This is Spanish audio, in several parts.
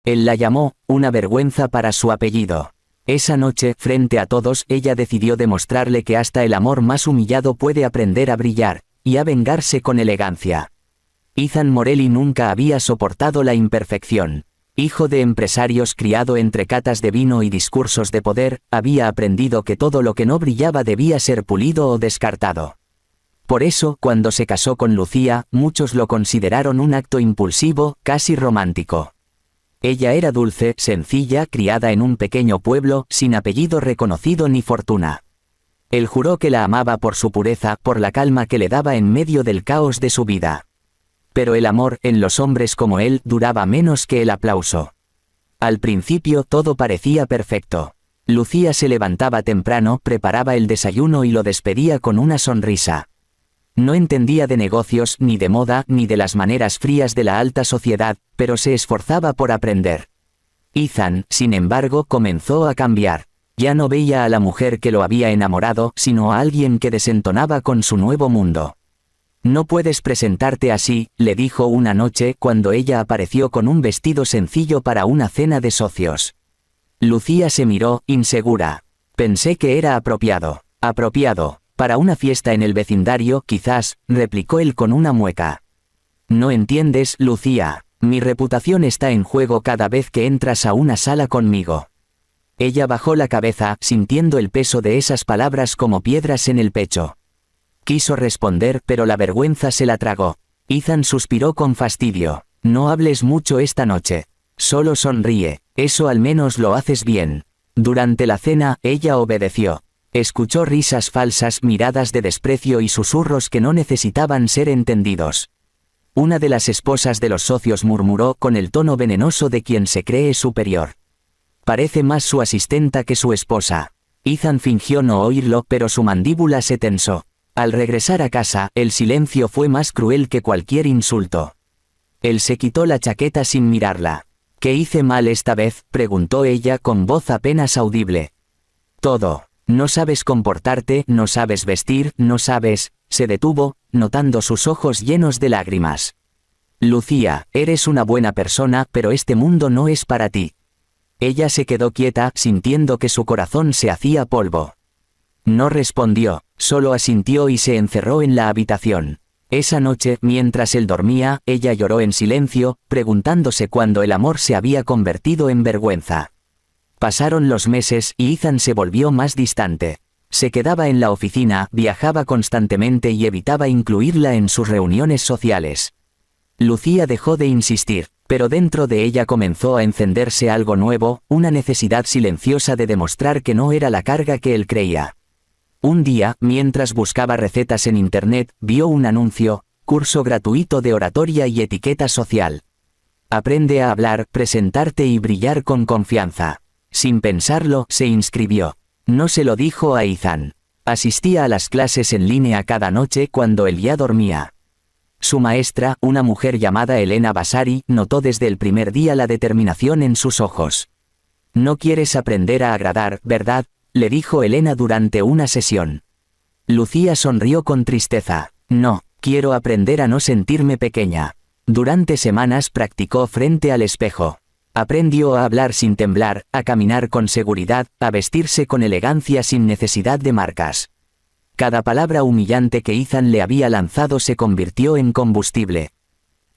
Él la llamó, una vergüenza para su apellido. Esa noche, frente a todos, ella decidió demostrarle que hasta el amor más humillado puede aprender a brillar, y a vengarse con elegancia. Ethan Morelli nunca había soportado la imperfección. Hijo de empresarios criado entre catas de vino y discursos de poder, había aprendido que todo lo que no brillaba debía ser pulido o descartado. Por eso, cuando se casó con Lucía, muchos lo consideraron un acto impulsivo, casi romántico. Ella era dulce, sencilla, criada en un pequeño pueblo, sin apellido reconocido ni fortuna. Él juró que la amaba por su pureza, por la calma que le daba en medio del caos de su vida. Pero el amor, en los hombres como él, duraba menos que el aplauso. Al principio todo parecía perfecto. Lucía se levantaba temprano, preparaba el desayuno y lo despedía con una sonrisa. No entendía de negocios, ni de moda, ni de las maneras frías de la alta sociedad, pero se esforzaba por aprender. Ethan, sin embargo, comenzó a cambiar. Ya no veía a la mujer que lo había enamorado, sino a alguien que desentonaba con su nuevo mundo. «No puedes presentarte así», le dijo una noche cuando ella apareció con un vestido sencillo para una cena de socios. Lucía se miró, insegura. «Pensé que era apropiado». «Apropiado. Para una fiesta en el vecindario, quizás», replicó él con una mueca. «No entiendes, Lucía. Mi reputación está en juego cada vez que entras a una sala conmigo». Ella bajó la cabeza, sintiendo el peso de esas palabras como piedras en el pecho. Quiso responder, pero la vergüenza se la tragó. Ethan suspiró con fastidio. «No hables mucho esta noche. Solo sonríe, eso al menos lo haces bien». Durante la cena, ella obedeció. Escuchó risas falsas, miradas de desprecio y susurros que no necesitaban ser entendidos. Una de las esposas de los socios murmuró con el tono venenoso de quien se cree superior. «Parece más su asistenta que su esposa». Ethan fingió no oírlo, pero su mandíbula se tensó. Al regresar a casa, el silencio fue más cruel que cualquier insulto. Él se quitó la chaqueta sin mirarla. «¿Qué hice mal esta vez?», preguntó ella con voz apenas audible. «Todo. No sabes comportarte, no sabes vestir, no sabes». Se detuvo, notando sus ojos llenos de lágrimas. «Lucía, eres una buena persona, pero este mundo no es para ti». Ella se quedó quieta, sintiendo que su corazón se hacía polvo. No respondió, solo asintió y se encerró en la habitación. Esa noche, mientras él dormía, ella lloró en silencio, preguntándose cuándo el amor se había convertido en vergüenza. Pasaron los meses y Ethan se volvió más distante. Se quedaba en la oficina, viajaba constantemente y evitaba incluirla en sus reuniones sociales. Lucía dejó de insistir, pero dentro de ella comenzó a encenderse algo nuevo, una necesidad silenciosa de demostrar que no era la carga que él creía. Un día, mientras buscaba recetas en internet, vio un anuncio: curso gratuito de oratoria y etiqueta social. Aprende a hablar, presentarte y brillar con confianza. Sin pensarlo, se inscribió. No se lo dijo a Ethan. Asistía a las clases en línea cada noche cuando él ya dormía. Su maestra, una mujer llamada Elena Vasari, notó desde el primer día la determinación en sus ojos. «No quieres aprender a agradar, ¿verdad?», le dijo Elena durante una sesión. Lucía sonrió con tristeza. «No, quiero aprender a no sentirme pequeña». Durante semanas practicó frente al espejo. Aprendió a hablar sin temblar, a caminar con seguridad, a vestirse con elegancia sin necesidad de marcas. Cada palabra humillante que Ethan le había lanzado se convirtió en combustible.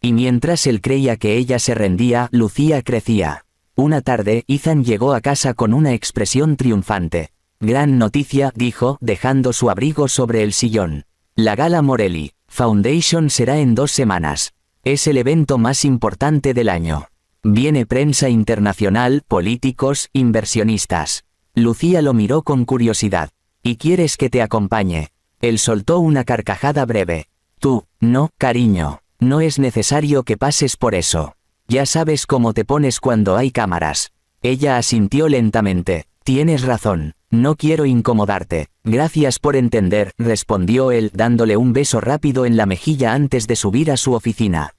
Y mientras él creía que ella se rendía, Lucía crecía. Una tarde, Ethan llegó a casa con una expresión triunfante. «Gran noticia», dijo, dejando su abrigo sobre el sillón. «La Gala Morelli Foundation será en 2 semanas. Es el evento más importante del año. Viene prensa internacional, políticos, inversionistas». Lucía lo miró con curiosidad. «¿Y quieres que te acompañe?». Él soltó una carcajada breve. «Tú, no, cariño. No es necesario que pases por eso. Ya sabes cómo te pones cuando hay cámaras». Ella asintió lentamente. «Tienes razón. No quiero incomodarte. Gracias por entender», respondió él, dándole un beso rápido en la mejilla antes de subir a su oficina.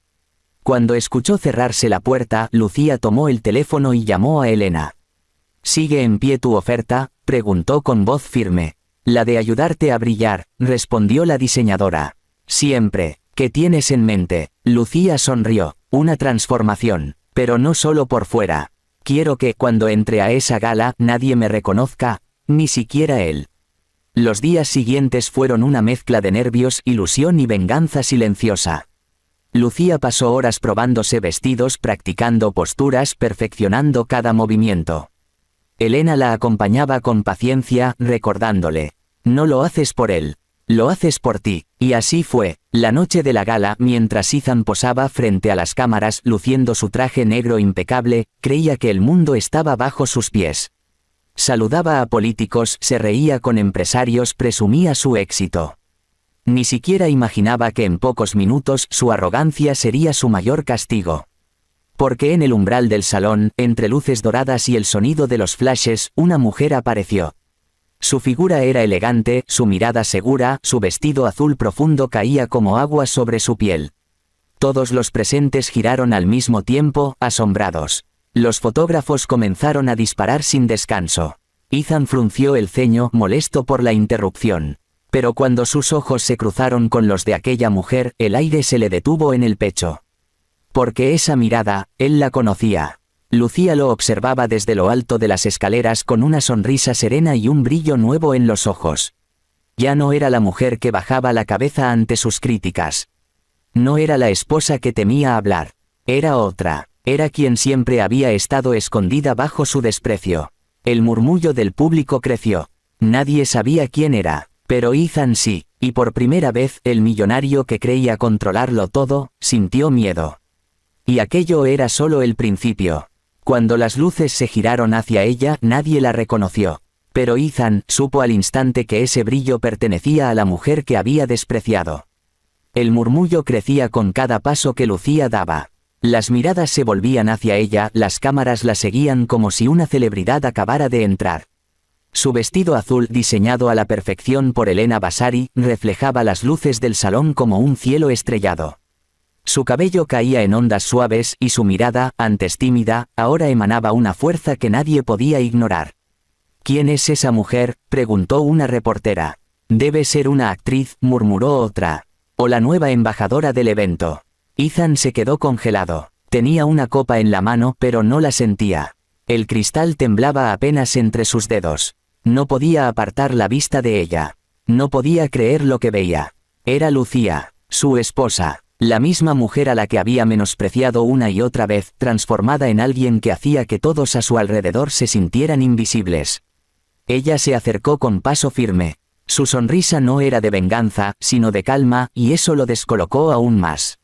Cuando escuchó cerrarse la puerta, Lucía tomó el teléfono y llamó a Elena. «¿Sigue en pie tu oferta?», preguntó con voz firme. «La de ayudarte a brillar», respondió la diseñadora. «Siempre. ¿Qué tienes en mente?». Lucía sonrió. «Una transformación. Pero no solo por fuera. Quiero que, cuando entre a esa gala, nadie me reconozca, ni siquiera él. Los días siguientes fueron una mezcla de nervios, ilusión y venganza silenciosa. Lucía pasó horas probándose vestidos, practicando posturas, perfeccionando cada movimiento. Elena la acompañaba con paciencia, recordándole: no lo haces por él, lo haces por ti. Y así fue. La noche de la gala, mientras Ethan posaba frente a las cámaras, luciendo su traje negro impecable, creía que el mundo estaba bajo sus pies. Saludaba a políticos, se reía con empresarios, presumía su éxito. Ni siquiera imaginaba que en pocos minutos su arrogancia sería su mayor castigo. Porque en el umbral del salón, entre luces doradas y el sonido de los flashes, una mujer apareció. Su figura era elegante, su mirada segura, su vestido azul profundo caía como agua sobre su piel. Todos los presentes giraron al mismo tiempo, asombrados. Los fotógrafos comenzaron a disparar sin descanso. Ethan frunció el ceño, molesto por la interrupción. Pero cuando sus ojos se cruzaron con los de aquella mujer, el aire se le detuvo en el pecho. Porque esa mirada, él la conocía. Lucía lo observaba desde lo alto de las escaleras con una sonrisa serena y un brillo nuevo en los ojos. Ya no era la mujer que bajaba la cabeza ante sus críticas. No era la esposa que temía hablar. Era otra. Era quien siempre había estado escondida bajo su desprecio. El murmullo del público creció. Nadie sabía quién era, pero Ethan sí, y por primera vez el millonario que creía controlarlo todo, sintió miedo. Y aquello era solo el principio. Cuando las luces se giraron hacia ella, nadie la reconoció. Pero Ethan supo al instante que ese brillo pertenecía a la mujer que había despreciado. El murmullo crecía con cada paso que Lucía daba. Las miradas se volvían hacia ella, las cámaras la seguían como si una celebridad acabara de entrar. Su vestido azul, diseñado a la perfección por Elena Vasari, reflejaba las luces del salón como un cielo estrellado. Su cabello caía en ondas suaves y su mirada, antes tímida, ahora emanaba una fuerza que nadie podía ignorar. «¿Quién es esa mujer?», preguntó una reportera. «Debe ser una actriz», murmuró otra. «O la nueva embajadora del evento». Ethan se quedó congelado. Tenía una copa en la mano, pero no la sentía. El cristal temblaba apenas entre sus dedos. No podía apartar la vista de ella. No podía creer lo que veía. Era Lucía, su esposa. La misma mujer a la que había menospreciado una y otra vez, transformada en alguien que hacía que todos a su alrededor se sintieran invisibles. Ella se acercó con paso firme. Su sonrisa no era de venganza, sino de calma, y eso lo descolocó aún más.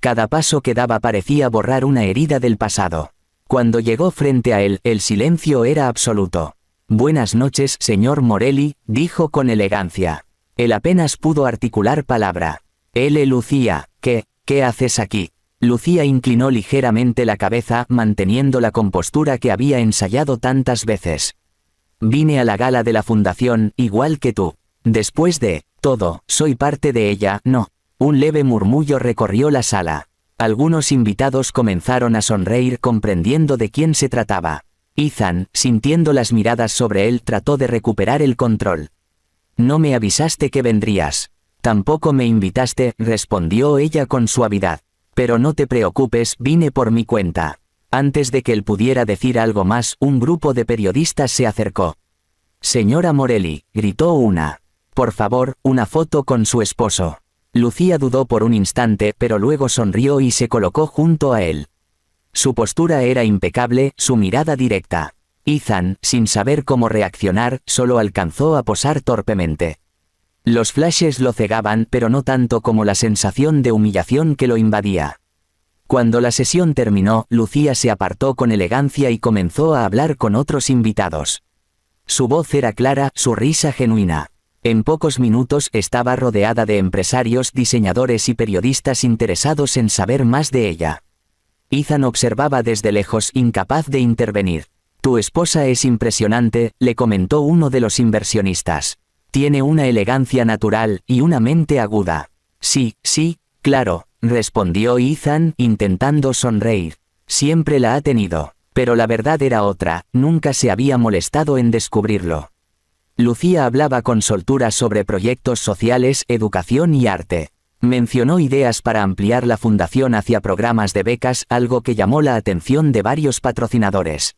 Cada paso que daba parecía borrar una herida del pasado. Cuando llegó frente a él, el silencio era absoluto. «Buenas noches, señor Morelli», dijo con elegancia. Él apenas pudo articular palabra. Lucía, ¿qué haces aquí?» Lucía inclinó ligeramente la cabeza, manteniendo la compostura que había ensayado tantas veces. «Vine a la gala de la fundación, igual que tú. Después de todo, soy parte de ella, ¿no?». Un leve murmullo recorrió la sala. Algunos invitados comenzaron a sonreír comprendiendo de quién se trataba. Ethan, sintiendo las miradas sobre él, trató de recuperar el control. «No me avisaste que vendrías». «Tampoco me invitaste», respondió ella con suavidad. «Pero no te preocupes, vine por mi cuenta». Antes de que él pudiera decir algo más, un grupo de periodistas se acercó. «Señora Morelli», gritó una. «Por favor, una foto con su esposo». Lucía dudó por un instante, pero luego sonrió y se colocó junto a él. Su postura era impecable, su mirada directa. Ethan, sin saber cómo reaccionar, solo alcanzó a posar torpemente. Los flashes lo cegaban, pero no tanto como la sensación de humillación que lo invadía. Cuando la sesión terminó, Lucía se apartó con elegancia y comenzó a hablar con otros invitados. Su voz era clara, su risa genuina. En pocos minutos estaba rodeada de empresarios, diseñadores y periodistas interesados en saber más de ella. Ethan observaba desde lejos, incapaz de intervenir. «Tu esposa es impresionante», le comentó uno de los inversionistas. «Tiene una elegancia natural y una mente aguda». «Sí, claro», respondió Ethan, intentando sonreír. «Siempre la ha tenido». Pero la verdad era otra, nunca se había molestado en descubrirlo. Lucía hablaba con soltura sobre proyectos sociales, educación y arte. Mencionó ideas para ampliar la fundación hacia programas de becas, algo que llamó la atención de varios patrocinadores.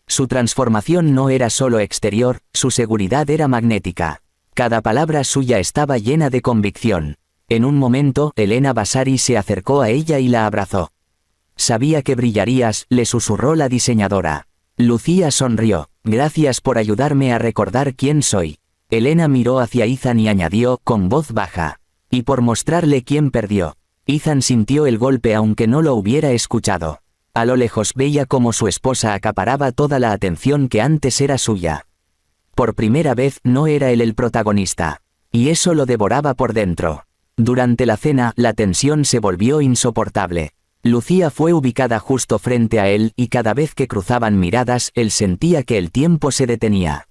Su transformación no era solo exterior, su seguridad era magnética. Cada palabra suya estaba llena de convicción. En un momento, Elena Vasari se acercó a ella y la abrazó. «Sabía que brillarías», le susurró la diseñadora. Lucía sonrió. «Gracias por ayudarme a recordar quién soy». Elena miró hacia Ethan y añadió, con voz baja. «Y por mostrarle quién perdió». Ethan sintió el golpe aunque no lo hubiera escuchado. A lo lejos veía cómo su esposa acaparaba toda la atención que antes era suya. Por primera vez no era él el protagonista. Y eso lo devoraba por dentro. Durante la cena, la tensión se volvió insoportable. Lucía fue ubicada justo frente a él y cada vez que cruzaban miradas, él sentía que el tiempo se detenía.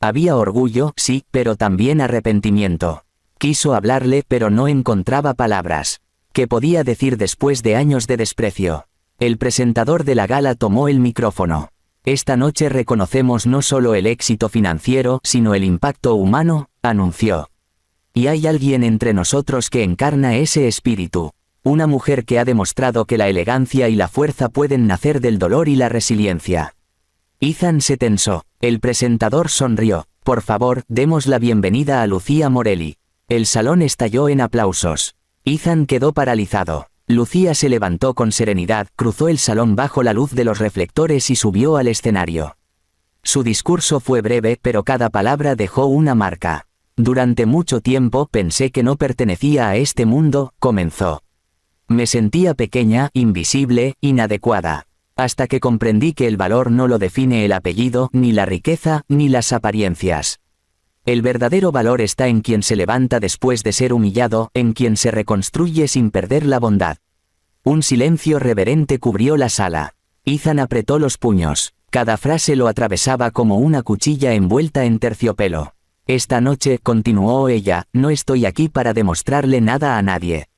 Había orgullo, sí, pero también arrepentimiento. Quiso hablarle, pero no encontraba palabras. ¿Qué podía decir después de años de desprecio? El presentador de la gala tomó el micrófono. «Esta noche reconocemos no solo el éxito financiero, sino el impacto humano», anunció. «Y hay alguien entre nosotros que encarna ese espíritu. Una mujer que ha demostrado que la elegancia y la fuerza pueden nacer del dolor y la resiliencia». Ethan se tensó. El presentador sonrió. «Por favor, demos la bienvenida a Lucía Morelli». El salón estalló en aplausos. Ethan quedó paralizado. Lucía se levantó con serenidad, cruzó el salón bajo la luz de los reflectores y subió al escenario. Su discurso fue breve, pero cada palabra dejó una marca. «Durante mucho tiempo pensé que no pertenecía a este mundo», comenzó. «Me sentía pequeña, invisible, inadecuada. Hasta que comprendí que el valor no lo define el apellido, ni la riqueza, ni las apariencias. El verdadero valor está en quien se levanta después de ser humillado, en quien se reconstruye sin perder la bondad». Un silencio reverente cubrió la sala. Ethan apretó los puños. Cada frase lo atravesaba como una cuchilla envuelta en terciopelo. «Esta noche», continuó ella, «no estoy aquí para demostrarle nada a nadie.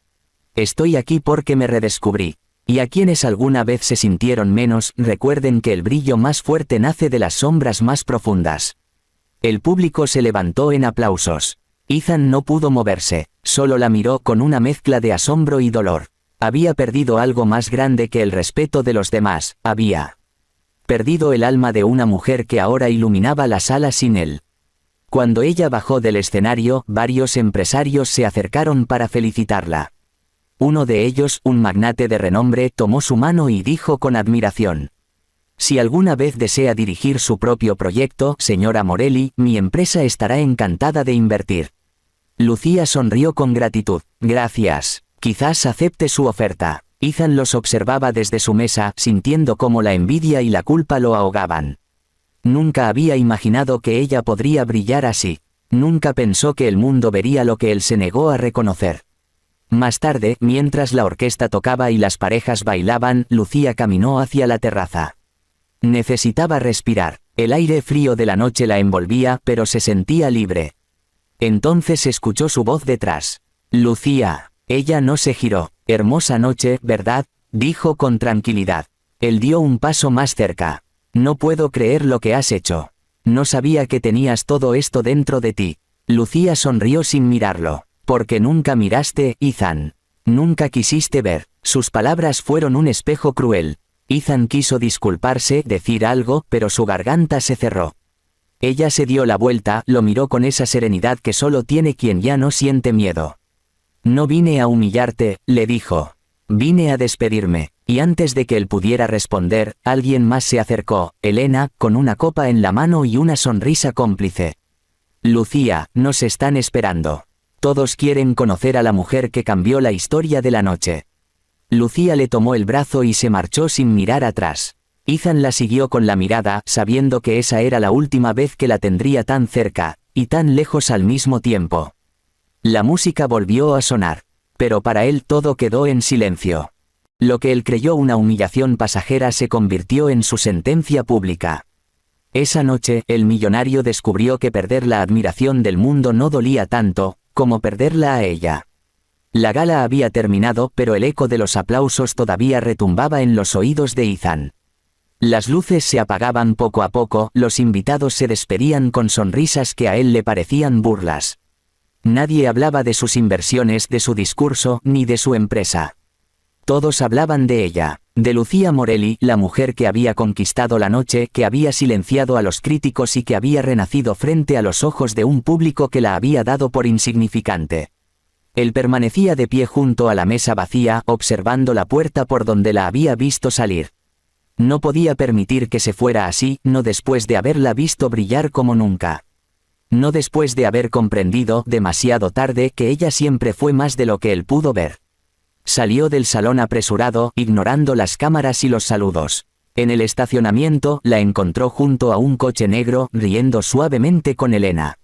Estoy aquí porque me redescubrí. Y a quienes alguna vez se sintieron menos, recuerden que el brillo más fuerte nace de las sombras más profundas». El público se levantó en aplausos. Ethan no pudo moverse, solo la miró con una mezcla de asombro y dolor. Había perdido algo más grande que el respeto de los demás, había perdido el alma de una mujer que ahora iluminaba la sala sin él. Cuando ella bajó del escenario, varios empresarios se acercaron para felicitarla. Uno de ellos, un magnate de renombre, tomó su mano y dijo con admiración: «Si alguna vez desea dirigir su propio proyecto, señora Morelli, mi empresa estará encantada de invertir». Lucía sonrió con gratitud. «Gracias. Quizás acepte su oferta». Ethan los observaba desde su mesa, sintiendo cómo la envidia y la culpa lo ahogaban. Nunca había imaginado que ella podría brillar así. Nunca pensó que el mundo vería lo que él se negó a reconocer. Más tarde, mientras la orquesta tocaba y las parejas bailaban, Lucía caminó hacia la terraza. Necesitaba respirar. El aire frío de la noche la envolvía, pero se sentía libre. Entonces escuchó su voz detrás. «Lucía». Ella no se giró. «Hermosa noche, ¿verdad?», dijo con tranquilidad. Él dio un paso más cerca. «No puedo creer lo que has hecho. No sabía que tenías todo esto dentro de ti». Lucía sonrió sin mirarlo. «Porque nunca miraste, Ethan. Nunca quisiste ver». Sus palabras fueron un espejo cruel. Ethan quiso disculparse, decir algo, pero su garganta se cerró. Ella se dio la vuelta, lo miró con esa serenidad que solo tiene quien ya no siente miedo. «No vine a humillarte», le dijo. «Vine a despedirme». Y antes de que él pudiera responder, alguien más se acercó, Elena, con una copa en la mano y una sonrisa cómplice. «Lucía, nos están esperando. Todos quieren conocer a la mujer que cambió la historia de la noche». Lucía le tomó el brazo y se marchó sin mirar atrás. Ethan la siguió con la mirada, sabiendo que esa era la última vez que la tendría tan cerca, y tan lejos al mismo tiempo. La música volvió a sonar. Pero para él todo quedó en silencio. Lo que él creyó una humillación pasajera se convirtió en su sentencia pública. Esa noche, el millonario descubrió que perder la admiración del mundo no dolía tanto, como perderla a ella. La gala había terminado, pero el eco de los aplausos todavía retumbaba en los oídos de Ethan. Las luces se apagaban poco a poco, los invitados se despedían con sonrisas que a él le parecían burlas. Nadie hablaba de sus inversiones, de su discurso, ni de su empresa. Todos hablaban de ella, de Lucía Morelli, la mujer que había conquistado la noche, que había silenciado a los críticos y que había renacido frente a los ojos de un público que la había dado por insignificante. Él permanecía de pie junto a la mesa vacía, observando la puerta por donde la había visto salir. No podía permitir que se fuera así, no después de haberla visto brillar como nunca. No después de haber comprendido, demasiado tarde, que ella siempre fue más de lo que él pudo ver. Salió del salón apresurado, ignorando las cámaras y los saludos. En el estacionamiento, la encontró junto a un coche negro, riendo suavemente con Elena.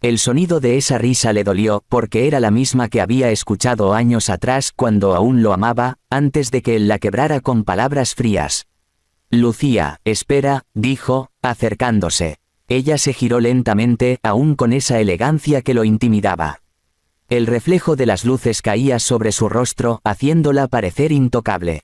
El sonido de esa risa le dolió, porque era la misma que había escuchado años atrás, cuando aún lo amaba, antes de que él la quebrara con palabras frías. «Lucía, espera», dijo, acercándose. Ella se giró lentamente, aún con esa elegancia que lo intimidaba. El reflejo de las luces caía sobre su rostro, haciéndola parecer intocable.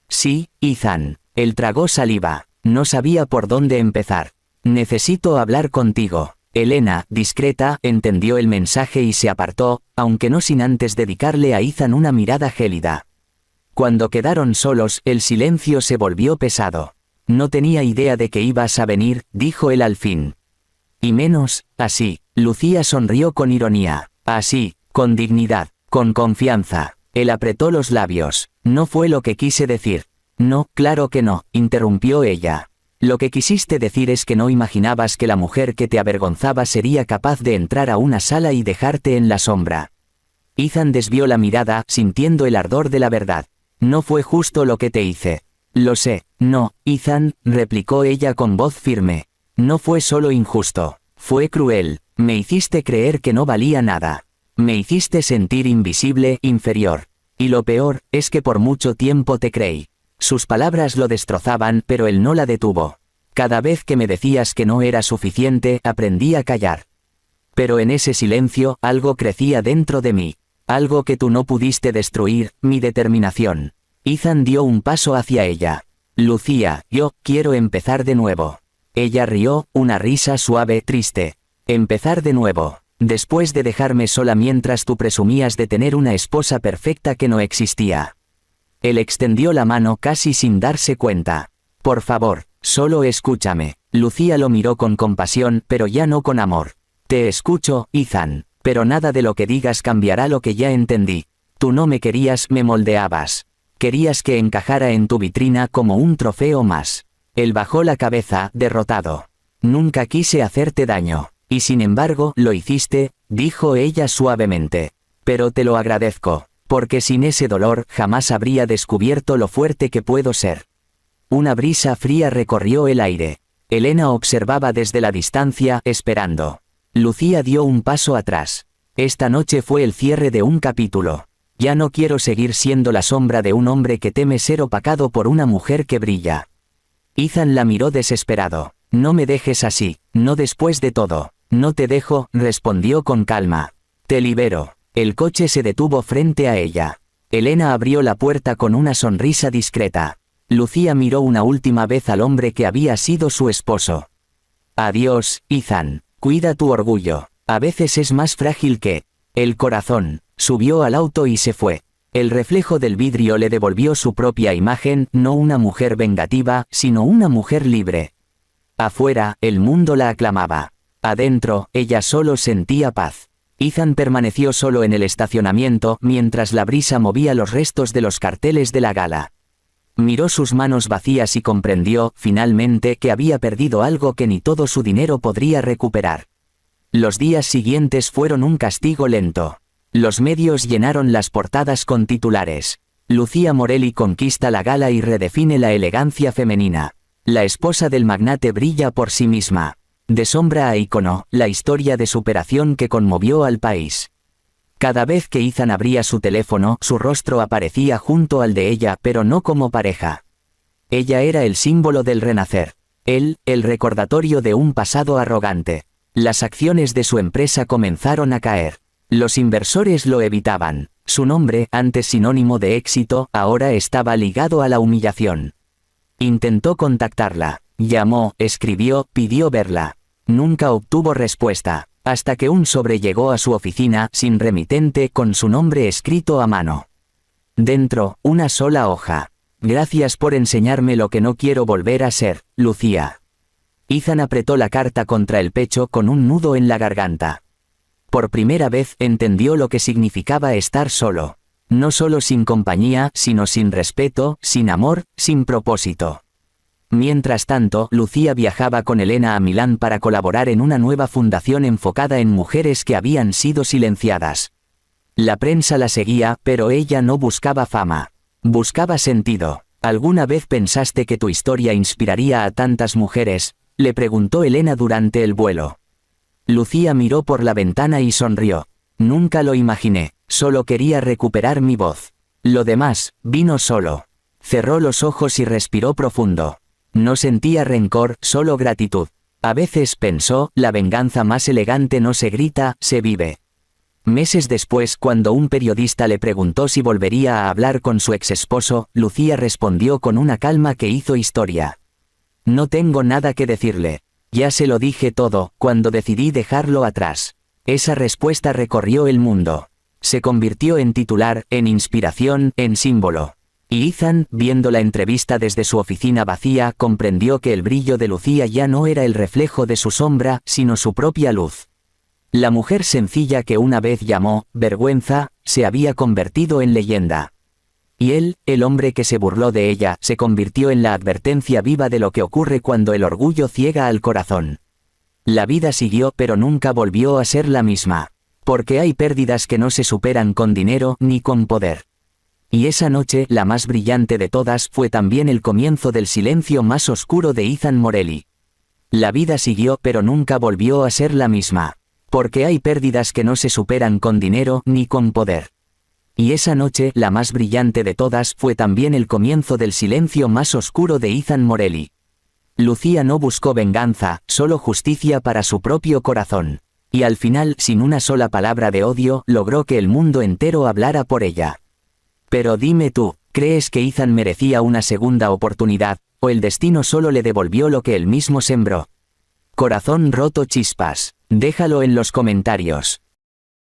«Sí, Ethan». Él tragó saliva. No sabía por dónde empezar. «Necesito hablar contigo». Elena, discreta, entendió el mensaje y se apartó, aunque no sin antes dedicarle a Ethan una mirada gélida. Cuando quedaron solos, el silencio se volvió pesado. «No tenía idea de que ibas a venir», dijo él al fin. «Y menos, así». Lucía sonrió con ironía. «Así, con dignidad, con confianza». Él apretó los labios. «No fue lo que quise decir». «No, claro que no», interrumpió ella. «Lo que quisiste decir es que no imaginabas que la mujer que te avergonzaba sería capaz de entrar a una sala y dejarte en la sombra». Ethan desvió la mirada, sintiendo el ardor de la verdad. «No fue justo lo que te hice». «Lo sé». «No, Ethan», replicó ella con voz firme. «No fue solo injusto. Fue cruel. Me hiciste creer que no valía nada. Me hiciste sentir invisible, inferior. Y lo peor, es que por mucho tiempo te creí». Sus palabras lo destrozaban, pero él no la detuvo. «Cada vez que me decías que no era suficiente, aprendí a callar. Pero en ese silencio, algo crecía dentro de mí. Algo que tú no pudiste destruir, mi determinación». Ethan dio un paso hacia ella. «Lucía, yo quiero empezar de nuevo». Ella rió, una risa suave, triste. «Empezar de nuevo. Después de dejarme sola mientras tú presumías de tener una esposa perfecta que no existía». Él extendió la mano casi sin darse cuenta. «Por favor, solo escúchame». Lucía lo miró con compasión, pero ya no con amor. «Te escucho, Ethan, pero nada de lo que digas cambiará lo que ya entendí. Tú no me querías, me moldeabas. Querías que encajara en tu vitrina como un trofeo más». Él bajó la cabeza, derrotado. «Nunca quise hacerte daño. Y sin embargo, lo hiciste», dijo ella suavemente. «Pero te lo agradezco. Porque sin ese dolor jamás habría descubierto lo fuerte que puedo ser». Una brisa fría recorrió el aire. Elena observaba desde la distancia, esperando. Lucía dio un paso atrás. «Esta noche fue el cierre de un capítulo. Ya no quiero seguir siendo la sombra de un hombre que teme ser opacado por una mujer que brilla». Ethan la miró desesperado. «No me dejes así, no después de todo». «No te dejo», respondió con calma. «Te libero». El coche se detuvo frente a ella. Elena abrió la puerta con una sonrisa discreta. Lucía miró una última vez al hombre que había sido su esposo. «Adiós, Ethan. Cuida tu orgullo. A veces es más frágil que el corazón». Subió al auto y se fue. El reflejo del vidrio le devolvió su propia imagen, no una mujer vengativa, sino una mujer libre. Afuera, el mundo la aclamaba. Adentro, ella solo sentía paz. Ethan permaneció solo en el estacionamiento, mientras la brisa movía los restos de los carteles de la gala. Miró sus manos vacías y comprendió, finalmente, que había perdido algo que ni todo su dinero podría recuperar. Los días siguientes fueron un castigo lento. Los medios llenaron las portadas con titulares. «Lucía Morelli conquista la gala y redefine la elegancia femenina. La esposa del magnate brilla por sí misma. De sombra a ícono, la historia de superación que conmovió al país». Cada vez que Ethan abría su teléfono, su rostro aparecía junto al de ella, pero no como pareja. Ella era el símbolo del renacer. Él, el recordatorio de un pasado arrogante. Las acciones de su empresa comenzaron a caer. Los inversores lo evitaban. Su nombre, antes sinónimo de éxito, ahora estaba ligado a la humillación. Intentó contactarla. Llamó, escribió, pidió verla. Nunca obtuvo respuesta. hasta que un sobre llegó a su oficina sin remitente con su nombre escrito a mano. Dentro, una sola hoja. Gracias por enseñarme lo que no quiero volver a ser, Lucía. Ethan apretó la carta contra el pecho con un nudo en la garganta. Por primera vez entendió lo que significaba estar solo. No solo sin compañía, sino sin respeto, sin amor, sin propósito. Mientras tanto, Lucía viajaba con Elena a Milán para colaborar en una nueva fundación enfocada en mujeres que habían sido silenciadas. La prensa la seguía, pero ella no buscaba fama. Buscaba sentido. ¿Alguna vez pensaste que tu historia inspiraría a tantas mujeres?, le preguntó Elena durante el vuelo. Lucía miró por la ventana y sonrió. Nunca lo imaginé, solo quería recuperar mi voz. Lo demás, vino solo. Cerró los ojos y respiró profundo. No sentía rencor, solo gratitud. A veces pensó, la venganza más elegante no se grita, se vive. Meses después, cuando un periodista le preguntó si volvería a hablar con su exesposo, Lucía respondió con una calma que hizo historia. No tengo nada que decirle. Ya se lo dije todo, cuando decidí dejarlo atrás. Esa respuesta recorrió el mundo. Se convirtió en titular, en inspiración, en símbolo. Y Ethan, viendo la entrevista desde su oficina vacía, comprendió que el brillo de Lucía ya no era el reflejo de su sombra, sino su propia luz. La mujer sencilla que una vez llamó vergüenza, se había convertido en leyenda. Y él, el hombre que se burló de ella, se convirtió en la advertencia viva de lo que ocurre cuando el orgullo ciega al corazón. La vida siguió, pero nunca volvió a ser la misma. Porque hay pérdidas que no se superan con dinero ni con poder. Y esa noche, la más brillante de todas, fue también el comienzo del silencio más oscuro de Ethan Morelli. La vida siguió, pero nunca volvió a ser la misma. Porque hay pérdidas que no se superan con dinero ni con poder. Y esa noche, la más brillante de todas, fue también el comienzo del silencio más oscuro de Ethan Morelli. Lucía no buscó venganza, solo justicia para su propio corazón. Y al final, sin una sola palabra de odio, logró que el mundo entero hablara por ella. Pero dime tú, ¿crees que Ethan merecía una segunda oportunidad, o el destino solo le devolvió lo que él mismo sembró? Corazón roto chispas. Déjalo en los comentarios.